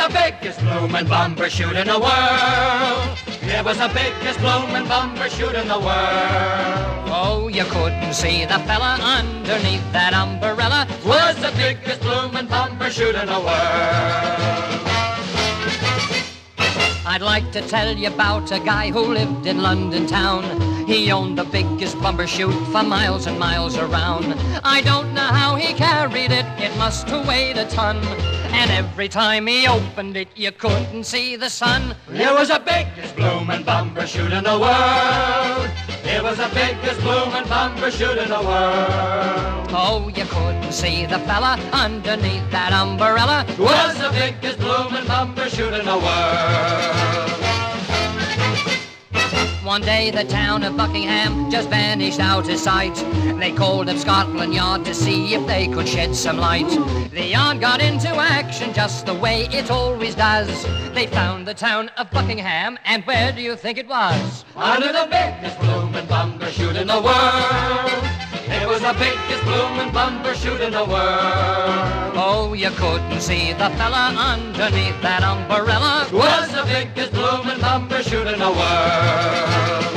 the biggest bloomin' Bumpershoot in the world. It was the biggest bloomin' Bumpershoot in the world. Oh, you couldn't see the fella underneath that umbrella. Was the biggest bloomin' Bumpershoot in the world. I'd like to tell you about a guy who lived in London town. He owned the biggest Bumpershoot for miles and miles around. I don't know how he carried it, it must have weighed a ton. And every time he opened it, you couldn't see the sun. It was the biggest bloomin' Bumpershoot in the world. It was the biggest bloomin' Bumpershoot in the world. Oh, you couldn't see the fella underneath that umbrella. Was the biggest bloomin' Bumpershoot in the world. One day the town of Buckingham just vanished out of sight. They called up Scotland Yard to see if they could shed some light. The yard got into action just the way it always does. They found the town of Buckingham, and where do you think it was? Under the biggest bloomin' Bumpershoot in the world. It was the biggest bloomin' Bumpershoot in the world. Oh, you couldn't see the fella underneath that umbrella. Was the biggest bloomin' Bumpershoot in the world.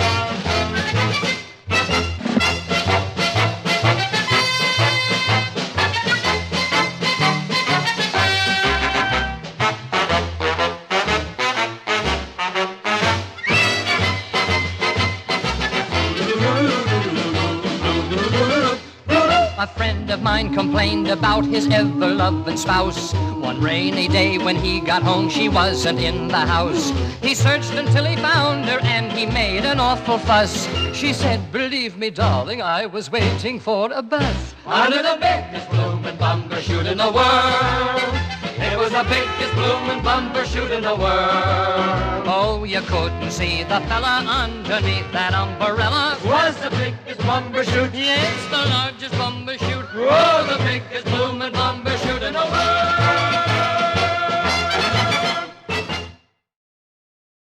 A friend of mine complained about his ever-loving spouse. One rainy day when he got home, she wasn't in the house. He searched until he found her, and he made an awful fuss. She said, "Believe me, darling, I was waiting for a bus." Under the biggest bloomin' Bumpershoot in the world. It was the biggest bloomin' Bumpershoot in the world. Oh, you couldn't see the fella underneath that umbrella. Was the biggest Bumpershoot. Yes, the largest.